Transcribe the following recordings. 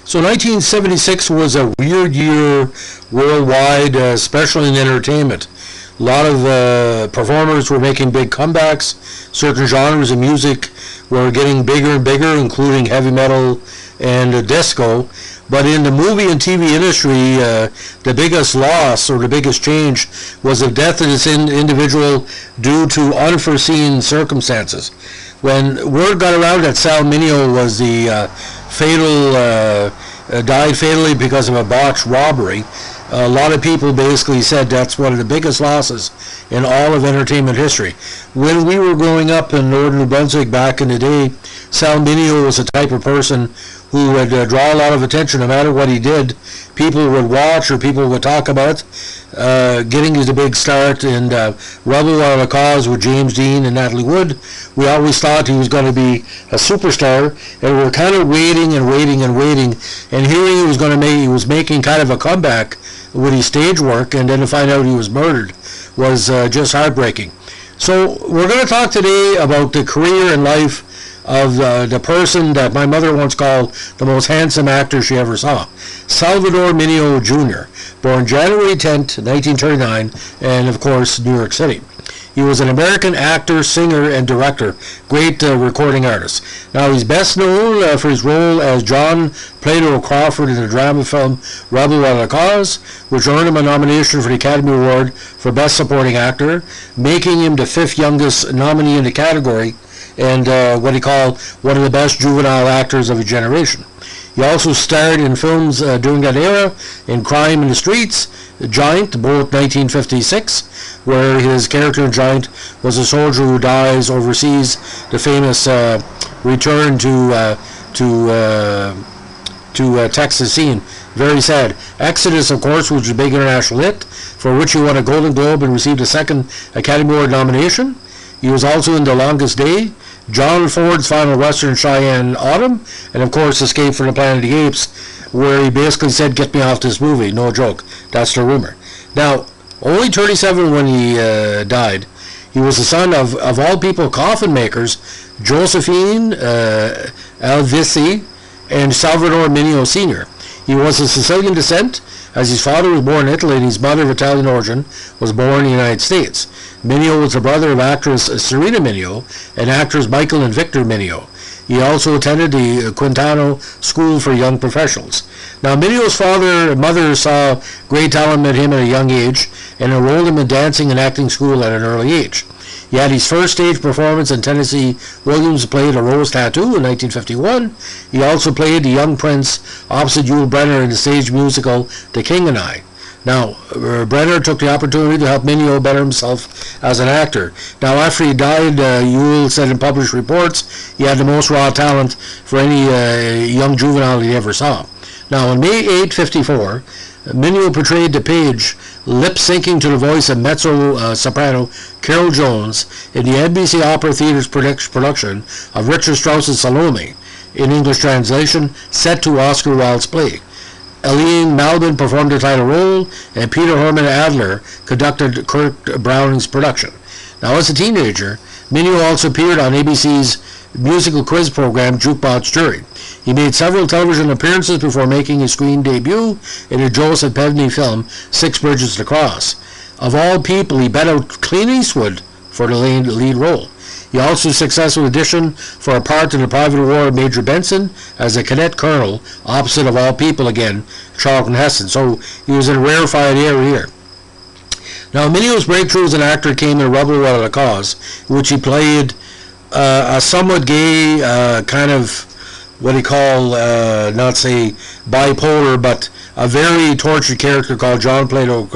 So 1976 was a weird year worldwide, especially in entertainment. A lot of performers were making big comebacks. Certain genres of music were getting bigger and bigger, including heavy metal and disco. But in the movie and TV industry, the biggest loss or the biggest change was the death of this individual due to unforeseen circumstances. When word got around that Sal Mineo was the died fatally because of a botched robbery, a lot of people basically said that's one of the biggest losses in all of entertainment history. When we were growing up in northern New Brunswick back in the day, Sal Mineo was the type of person who would draw a lot of attention no matter what he did. People would watch or people would talk about getting his big start in Rebel Without a Cause with James Dean and Natalie Wood. We always thought he was going to be a superstar, and we were kind of waiting and waiting and waiting, and hearing he was making kind of a comeback with his stage work, and then to find out he was murdered was just heartbreaking. So we're going to talk today about the career and life of the person that my mother once called the most handsome actor she ever saw, Salvador Mineo Jr., born January 10th, 1939, and of course, New York City. He was an American actor, singer, and director, great recording artist. Now, he's best known for his role as John Plato Crawford in the drama film Rebel Without a Cause, which earned him a nomination for the Academy Award for Best Supporting Actor, making him the fifth youngest nominee in the category, and what he called one of the best juvenile actors of a generation. He also starred in films during that era, in Crime in the Streets, Giant, both 1956, where his character in Giant was a soldier who dies overseas, the famous return to Texas scene. Very sad. Exodus, of course, which was a big international hit, for which he won a Golden Globe and received a second Academy Award nomination. He was also in The Longest Day, John Ford's Final Western, Cheyenne Autumn, and of course Escape from the Planet of the Apes, where he basically said, "Get me off this movie." No joke. That's the rumor. Now, only 37 when he died. He was the son of all people, coffin makers, Josephine Alvisi and Salvador Mineo Sr. He was of Sicilian descent, as his father was born in Italy and his mother of Italian origin was born in the United States. Mineo was the brother of actress Serena Mineo and actors Michael and Victor Mineo. He also attended the Quintano School for Young Professionals. Now, Mineo's father and mother saw great talent in him at a young age and enrolled him in dancing and acting school at an early age. He had his first stage performance in Tennessee Williams played A Rose Tattoo in 1951. He also played the young prince opposite Yul Brynner in the stage musical The King and I. Now, Brynner took the opportunity to help Mineo better himself as an actor. Now, after he died, Yul said in published reports he had the most raw talent for any young juvenile he ever saw. Now, on May 8, 1954, Mineo portrayed the page lip-syncing to the voice of mezzo-soprano Carol Jones in the NBC Opera Theater's production of Richard Strauss's Salome, in English translation, set to Oscar Wilde's play. Eileen Malbin performed the title role, and Peter Herman Adler conducted Kurt Browning's production. Now, as a teenager, Mineo also appeared on ABC's musical quiz program Jukebox Jury. He made several television appearances before making his screen debut in the Joseph Pevney film Six Bridges to Cross. Of all people, he bet out Clint Eastwood for the lead role. He also successful audition for a part in the Private War of Major Benson as a cadet colonel, opposite of all people again, Charlton Heston. So he was in a rarefied air here. Now, Mineo's breakthrough as an actor came in Rebel Without a Cause, in which he played a somewhat gay, kind of what he call, not say bipolar, but a very tortured character called John Plato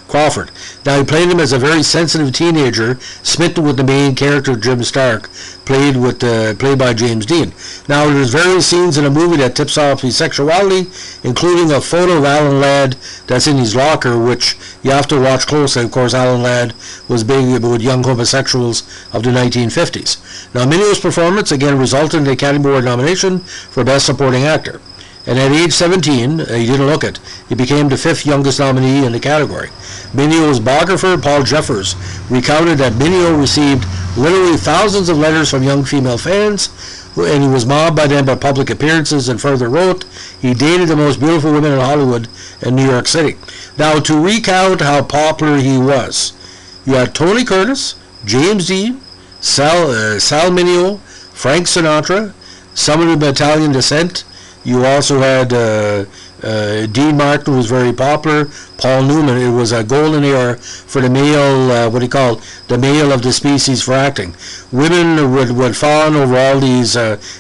Crawford. Now, he played him as a very sensitive teenager, smitten with the main character, Jim Stark, played by James Dean. Now, there's various scenes in the movie that tips off his sexuality, including a photo of Alan Ladd that's in his locker, which you have to watch closely. Of course, Alan Ladd was big with young homosexuals of the 1950s. Now, Mineo's performance, again, resulted in the Academy Award nomination for Best Supporting Actor. And at age 17, he didn't look it, he became the fifth youngest nominee in the category. Mineo's biographer, Paul Jeffers, recounted that Mineo received literally thousands of letters from young female fans and he was mobbed by them by public appearances, and further wrote, he dated the most beautiful women in Hollywood and New York City. Now, to recount how popular he was, you had Tony Curtis, James Dean, Sal Mineo, Frank Sinatra, some of the Italian descent. You also had Dean Martin, who was very popular, Paul Newman. It was a golden era for the male, the male of the species for acting. Women would fawn over all these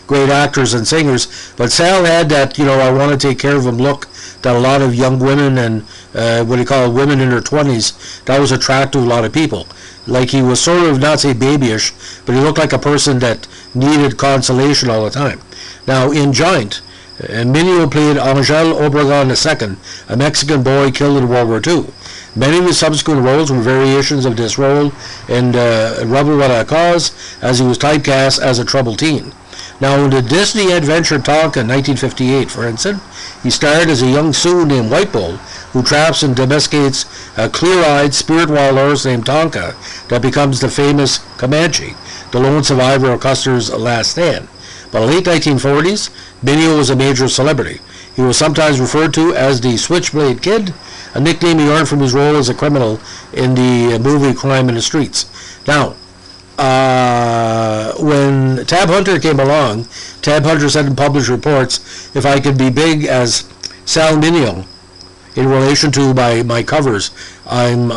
great actors and singers, but Sal had that, I want to take care of him look that a lot of young women and women in their 20s, that was attractive to a lot of people. Like, he was sort of, not say babyish, but he looked like a person that needed consolation all the time. Now, in Giant, Mineo played Angel Obregon II, a Mexican boy killed in World War II. Many of his subsequent roles were variations of this role in Rebel Without Cause, as he was typecast as a troubled teen. Now, in the Disney adventure Tonka in 1958, for instance, he starred as a young Sioux named White Bull, who traps and domesticates a clear-eyed, spirit-wild horse named Tonka that becomes the famous Comanche, the lone survivor of Custer's last stand. By the late 1940s, Mineo was a major celebrity. He was sometimes referred to as the Switchblade Kid, a nickname he earned from his role as a criminal in the movie Crime in the Streets. Now, when Tab Hunter came along, Tab Hunter said in published reports, if I could be big as Sal Mineo in relation to my covers, I'm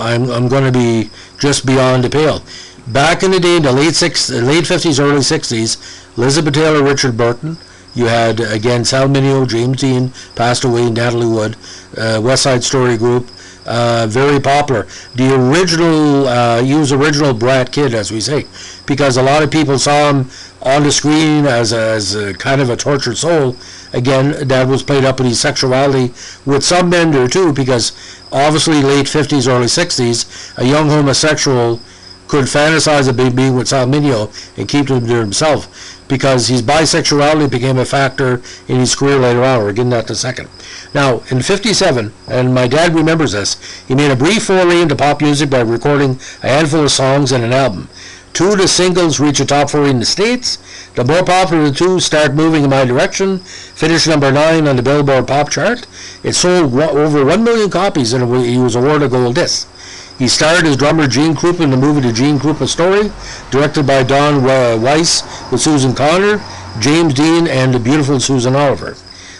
going to be just beyond the pale. Back in the day, in the late 50s, early 60s, Elizabeth Taylor, Richard Burton, you had, again, Sal Mineo, James Dean, passed away, Natalie Wood, West Side Story Group, very popular. The original, he was original Brat Kid, as we say, because a lot of people saw him on the screen as a kind of a tortured soul. Again, that was played up in his sexuality with some men there too, because obviously late 50s, early 60s, a young homosexual could fantasize about being with Sal Mineo and keep him to himself, because his bisexuality became a factor in his career later on. We'll get into that in a second. Now, in 57, and my dad remembers this, he made a brief foray into pop music by recording a handful of songs and an album. Two of the singles reached the top 40 in the States. The more popular of the two, Start Moving in My Direction, finished number 9 on the Billboard Pop chart. It sold over 1 million copies, and he was awarded a gold disc. He starred as drummer Gene Krupa in the movie The Gene Krupa Story, directed by Don Weiss with Susan Connor, James Dean, and the beautiful Susan Oliver.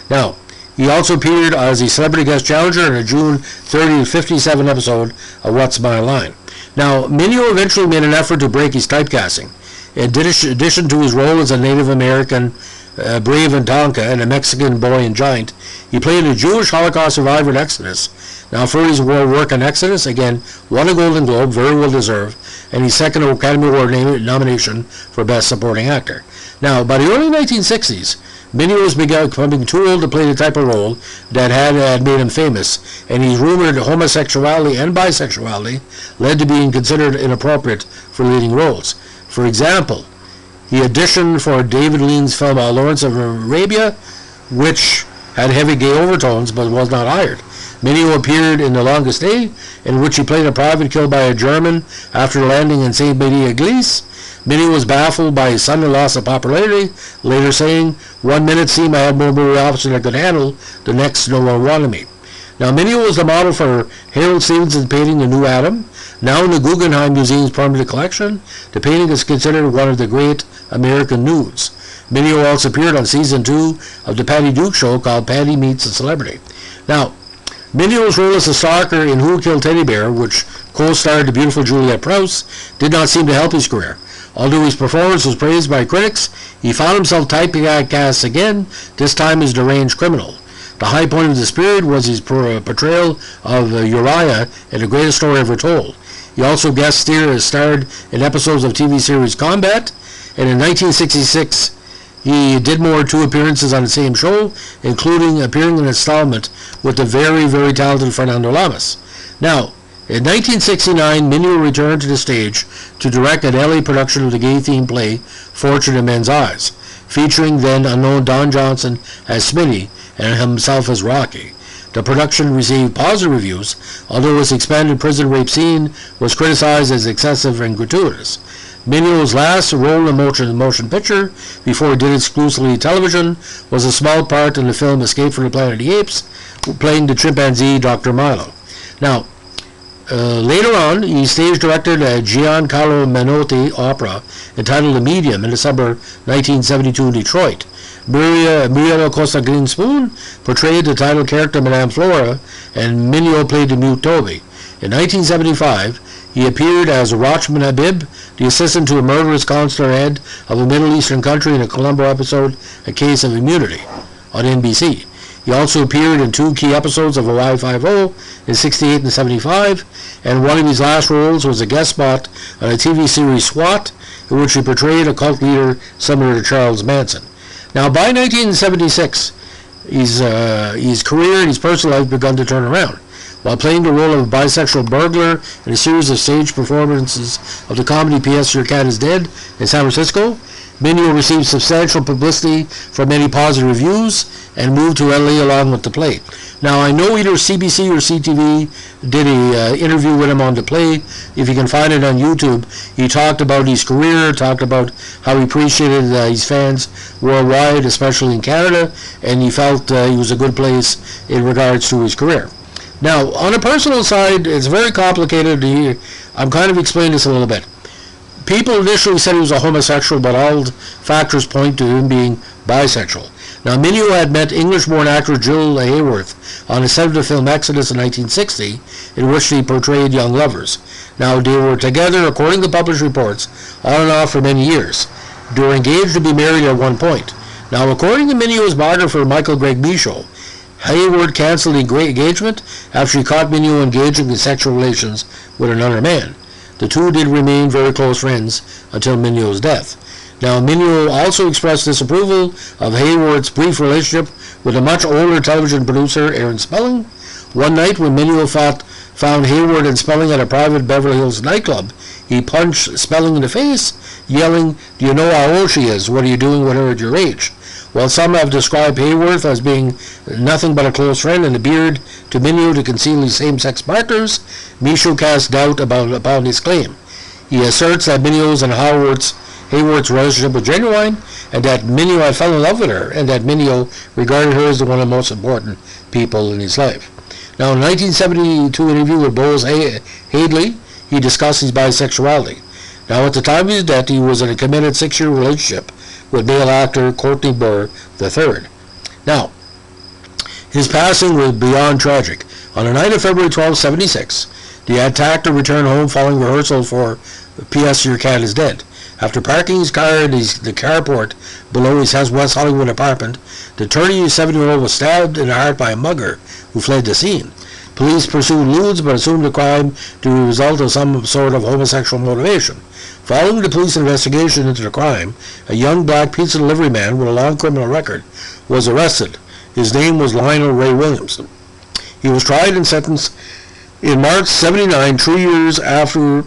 Now, he also appeared as a celebrity guest challenger in a June 30 to 57 episode of What's My Line. Now, Mineo eventually made an effort to break his typecasting. In addition to his role as a Native American brave in Tonka and a Mexican boy in Giant, he played a Jewish Holocaust survivor in Exodus. Now, for his work on Exodus, again, won a Golden Globe, very well deserved, and his second Academy Award nomination for Best Supporting Actor. Now, by the early 1960s, Mineo was becoming too old to play the type of role that had made him famous, and he's rumored that homosexuality and bisexuality led to being considered inappropriate for leading roles. For example, he auditioned for David Lean's film Lawrence of Arabia, which had heavy gay overtones but was not hired. Mineo appeared in The Longest Day, in which he played a private killed by a German after landing in St. Maria Église. Mineo was baffled by his sudden loss of popularity, later saying, "1 minute seemed I had more movie officers I could handle, the next no one wanted me." Now, Mineo was the model for Harold Stevenson's painting The New Adam. Now in the Guggenheim Museum's permanent collection, the painting is considered one of the great American nudes. Mineo also appeared on season 2 of the Patty Duke show called Patty Meets a Celebrity. Now, Mineo's role as a stalker in Who Killed Teddy Bear, which co-starred the beautiful Juliette Prowse, did not seem to help his career. Although his performance was praised by critics, he found himself typecast again, this time as deranged criminal. The high point of this period was his portrayal of Uriah in The Greatest Story Ever Told. He also starred in episodes of TV series Combat, and in 1966 he did more 2 appearances on the same show, including appearing in an installment with the very, very talented Fernando Lamas. Now, in 1969, Mineo returned to the stage to direct an LA production of the gay-themed play Fortune in Men's Eyes, featuring then unknown Don Johnson as Smitty and himself as Rocky. The production received positive reviews, although its expanded prison rape scene was criticized as excessive and gratuitous. Mineo's last role in a motion picture, before he did exclusively television, was a small part in the film Escape from the Planet of the Apes, playing the chimpanzee Dr. Milo. Now, later on, he stage-directed a Giancarlo Menotti opera entitled The Medium in December 1972 in Detroit. Muriel Costa Greenspoon portrayed the title character Madame Flora, and Mineo played the mute Toby. In 1975, he appeared as Rachman Habib, the assistant to a murderous consular head of a Middle Eastern country in a Columbo episode, A Case of Immunity, on NBC. He also appeared in 2 key episodes of Hawaii Five-0 in 68 and 75, and one of his last roles was a guest spot on a TV series SWAT, in which he portrayed a cult leader similar to Charles Manson. Now, by 1976, his career and his personal life begun to turn around. While playing the role of a bisexual burglar in a series of stage performances of the comedy P.S. Your Cat is Dead in San Francisco, Mineo received substantial publicity from many positive reviews and moved to LA along with the play. Now, I know either CBC or CTV did an interview with him on the play. If you can find it on YouTube, he talked about his career, talked about how he appreciated his fans worldwide, especially in Canada, and he felt he was a good place in regards to his career. Now, on a personal side, it's very complicated. I'm kind of explaining this a little bit. People initially said he was a homosexual, but all factors point to him being bisexual. Now, Mineo had met English-born actor Jill Hayworth on the set of the film Exodus in 1960, in which he portrayed young lovers. Now, they were together, according to published reports, on and off for many years. They were engaged to be married at one point. Now, according to Mineo's biographer Michael Greg Michaud, Hayward canceled the engagement after she caught Mineo engaging in sexual relations with another man. The two did remain very close friends until Mineo's death. Now, Mineo also expressed disapproval of Hayward's brief relationship with a much older television producer, Aaron Spelling. One night when Mineo found Hayward and Spelling at a private Beverly Hills nightclub, he punched Spelling in the face, yelling, "Do you know how old she is? What are you doing with her at your age?" While some have described Hayworth as being nothing but a close friend and a beard to Mineo to conceal his same-sex partners, Michaud casts doubt about his claim. He asserts that Mineo's and Hayward's relationship was genuine, and that Mineo had fell in love with her, and that Mineo regarded her as one of the most important people in his life. Now, in a 1972 interview with Bose Hadley, he discussed his bisexuality. Now, at the time of his death, he was in a committed 6-year relationship with male actor Courtney Burr III. Now, his passing was beyond tragic. On the night of February 12, 1976, the actor returned home following rehearsal for P.S. Your Cat is Dead. After parking his car in the carport below his West Hollywood apartment, the 37-year-old was stabbed in the heart by a mugger who fled the scene. Police pursued Ludes but assumed the crime to be a result of some sort of homosexual motivation. Following the police investigation into the crime, a young black pizza delivery man with a long criminal record was arrested. His name was Lionel Ray Williams. He was tried and sentenced in March 1979, 3 years after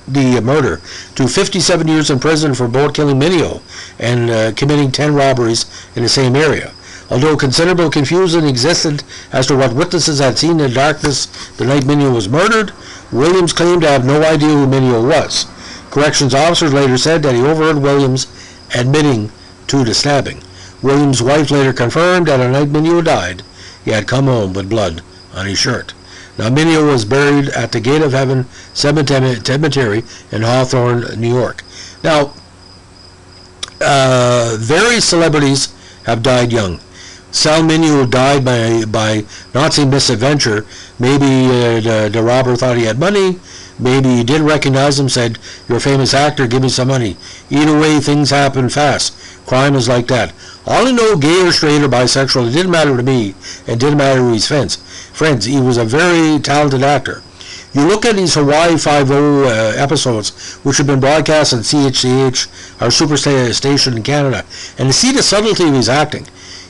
the murder, to 57 years in prison for both killing Mineo and committing 10 robberies in the same area. Although considerable confusion existed as to what witnesses had seen in the darkness the night Mineo was murdered, Williams claimed to have no idea who Mineo was. Corrections officers later said that he overheard Williams admitting to the stabbing. Williams' wife later confirmed that on the night Mineo died, he had come home with blood on his shirt. Now, Mineo was buried at the Gate of Heaven Cemetery in Hawthorne, New York. Now, various celebrities have died young. Sal Mineo died by Nazi misadventure. Maybe the robber thought he had money. Maybe he did recognize him, said, "You're a famous actor, give me some money." Either way, things happen fast. Crime is like that. All I know, gay or straight or bisexual, it didn't matter to me. It didn't matter to his friends. He was a very talented actor. You look at these Hawaii Five-0 episodes, which have been broadcast on CHCH, our super station in Canada, and to see the subtlety of his acting.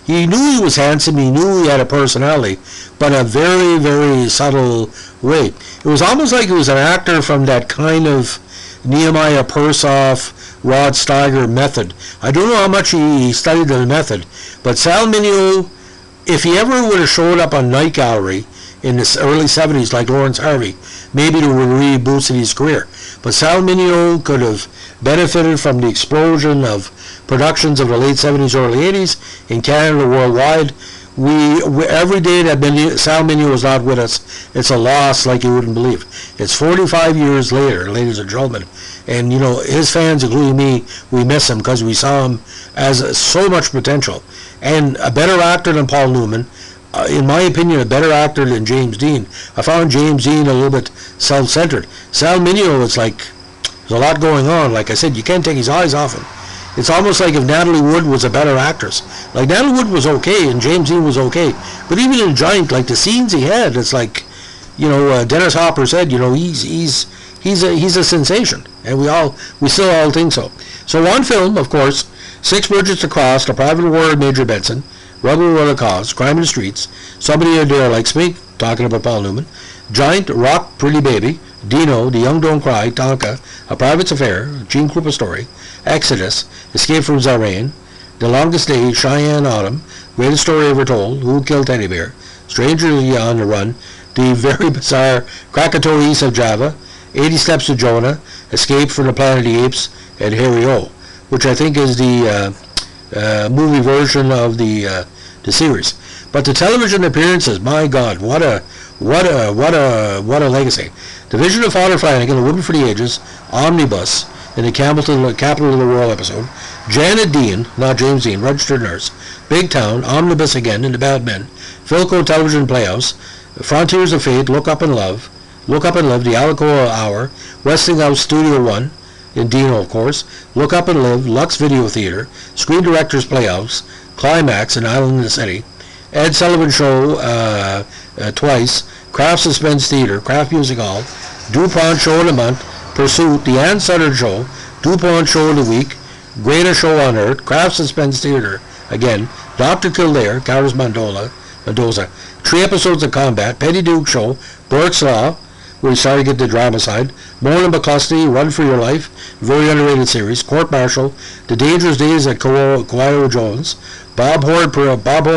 He knew he was handsome, he knew he had a personality, but a very, very subtle way. It was almost like he was an actor from that kind of Nehemiah Persoff, Rod Steiger method. I don't know how much he studied the method, but Sal Mineo, if he ever would have showed up on Night Gallery in the early 70s, like Lawrence Harvey, maybe to really boosted his career. But Sal Mineo could have benefited from the explosion of productions of the late 70s, early 80s in Canada, worldwide. We every day that Sal Mineo was not with us, it's a loss like you wouldn't believe. It's 45 years later, ladies and gentlemen, and you know his fans, including me, we miss him because we saw him as so much potential and a better actor than Paul Newman. In my opinion, a better actor than James Dean. I found James Dean a little bit self-centered. Sal Mineo, it's like there's a lot going on. Like I said, you can't take his eyes off him. It's almost like if Natalie Wood was a better actress. Like Natalie Wood was okay and James Dean was okay, but even in Giant, like the scenes he had, it's like, you know, Dennis Hopper said, you know, he's a sensation, and we still all think so. So on film, of course, Six Bridges to Cross, The Private War of Major Benson, Rebel Without a Cause, Crime in the Streets, Somebody Out There Likes Me, talking about Paul Newman, Giant, Rock, Pretty Baby, Dino, The Young Don't Cry, Tonka, A Private Affair, Gene Krupa Story, Exodus, Escape from Zarain, The Longest Day, Cheyenne Autumn, Greatest Story Ever Told, Who Killed Teddy Bear, Strangers on the Run, The Very Bizarre Krakatoa East of Java, 80 Steps to Jonah, Escape from the Planet of the Apes, and Harry O, which I think is the movie version of the series. But the television appearances, my God, what a legacy. The Vision of Father Flanagan, A Woman for the Ages, Omnibus, in the Capital of the World episode, Janet Dean, not James Dean, Registered Nurse, Big Town, Omnibus again, in The Bad Men, Philco Television Playhouse, Frontiers of Fate, Look Up and Live, The Alcoa Hour, Westinghouse Studio One, in Dino, of course, Look Up and Live, Lux Video Theater, Screen Directors Playhouse, Climax, and Island in the City, Ed Sullivan Show twice, Kraft Suspense Theater, Kraft Music Hall, DuPont Show of the Month, Pursuit, The Ann Sutter Show, DuPont Show of the Week, Greatest Show on Earth, Kraft Suspense Theater, again, Dr. Kildare, Carlos Mendoza, 3 episodes of Combat, Petty Duke Show, Burke's Law, where he started to get the drama side, Mona McCluskey, Run for Your Life, very underrated series, Court Martial, The Dangerous Days at Coelho Jones, Bob Hope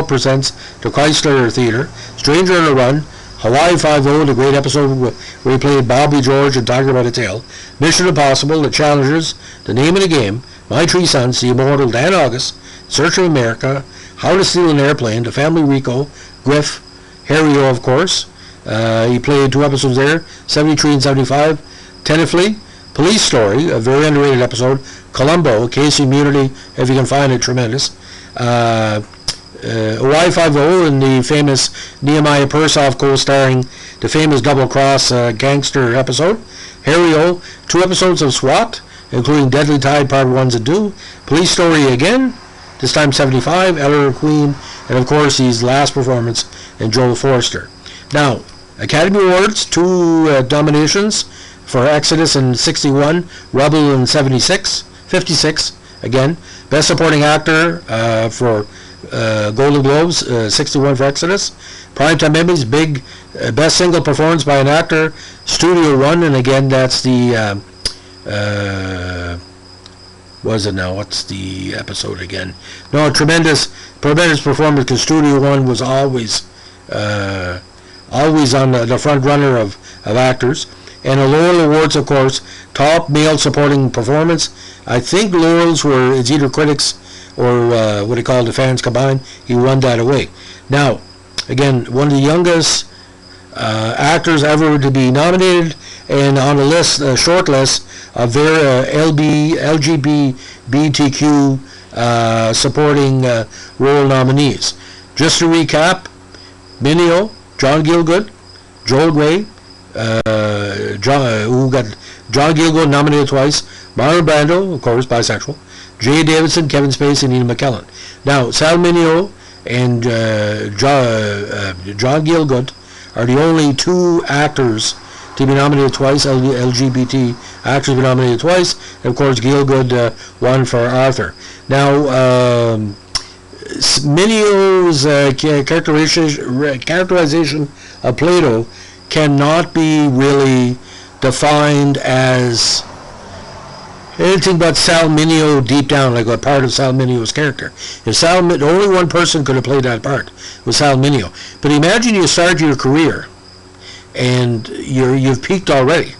presents the Chrysler Theater, Stranger on the Run, Hawaii Five-0, the great episode where he played Bobby George and talked about a tale, Mission Impossible, The Challengers, The Name of the Game, My Three Sons, The Immortal Dan August, Search of America, How to Steal an Airplane, The Family Rico, Griff, Harry O, of course. He played 2 episodes there, 73 and 75. Tenafly, Police Story, a very underrated episode. Columbo, Case Immunity, if you can find it, tremendous. Hawaii Five-0 in the famous Nehemiah Persoff co-starring the famous Double Cross gangster episode. Harry O, 2 episodes of SWAT, including Deadly Tide Part 1 and 2. Police Story again, this time 75, Eleanor Queen, and of course his last performance in Joel Forster. Now, Academy Awards, 2 nominations for Exodus in 61, Rebel in 56, again. Best Supporting Actor for Golden Globes, 61 for Exodus. Primetime Emmys, big Best Single Performance by an Actor, Studio One, and again that's the, what is it now? What's the episode again? No, tremendous performance because Studio One was always on the front runner of actors. And the Laurel Awards, of course, Top Male Supporting Performance. I think Laurels were, it's either critics or what they call the fans combined. He won that away. Now, again, one of the youngest actors ever to be nominated, and on the list, short list of their LGBTQ supporting role nominees. Just to recap, Mineo, John Gielgud, Joel Grey, who got John Gielgud nominated twice, Marlon Brando, of course, bisexual, Jay Davidson, Kevin Spacey, and Ian McKellen. Now, Sal Mineo and John Gielgud are the only 2 actors to be nominated twice, LGBT actors to be nominated twice, and of course Gielgud won for Arthur. Now, Mineo's characterization of Plato cannot be really defined as anything but Sal Mineo deep down, like a part of Sal Mineo's character. If only one person could have played that part, was Sal Mineo. But imagine you start your career and you've peaked already.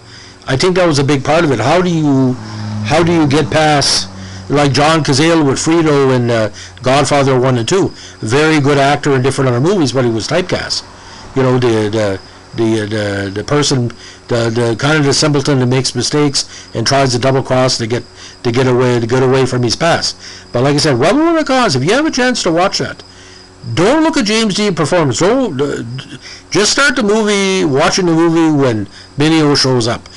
I think that was a big part of it. How do you get past, like John Cazale with Frito in Godfather 1 and 2, very good actor in different other movies, but he was typecast. You know, the person, the kind of the simpleton that makes mistakes and tries to double cross to get away from his past. But like I said, Rebel Without a Cause, if you have a chance to watch that, don't look at James Dean performance. Don't just start the movie, watching the movie when Mineo shows up.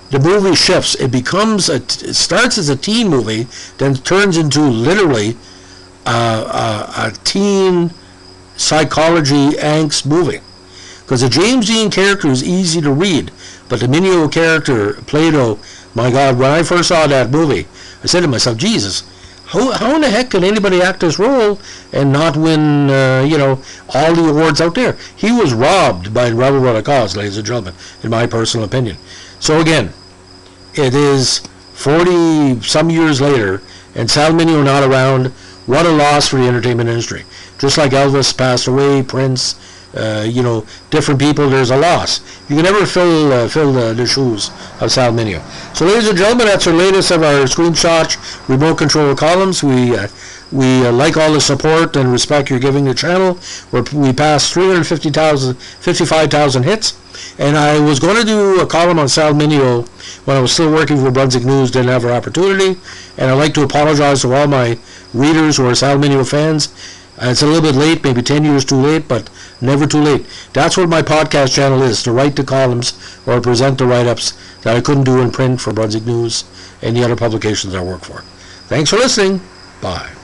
The movie shifts. It starts as a teen movie, then turns into literally a teen psychology angst movie. Because the James Dean character is easy to read, but the Mineo character, Plato, my God, when I first saw that movie, I said to myself, Jesus, how in the heck can anybody act this role and not win, all the awards out there? He was robbed by Rebel Without a Cause, ladies and gentlemen, in my personal opinion. So again, it is 40-some years later, and Sal Mineo not around. What a loss for the entertainment industry. Just like Elvis passed away, Prince, different people, there's a loss. You can never fill the shoes of Sal Mineo. So ladies and gentlemen, that's our latest of our screenshot remote control columns. We like all the support and respect you're giving the channel. We passed 55,000 hits. And I was going to do a column on Sal Mineo when I was still working for Brunswick News, didn't have an opportunity. And I'd like to apologize to all my readers who are Sal Mineo fans. It's a little bit late, maybe 10 years too late, but never too late. That's what my podcast channel is, to write the columns or present the write-ups that I couldn't do in print for Brunswick News and the other publications I work for. Thanks for listening. Bye.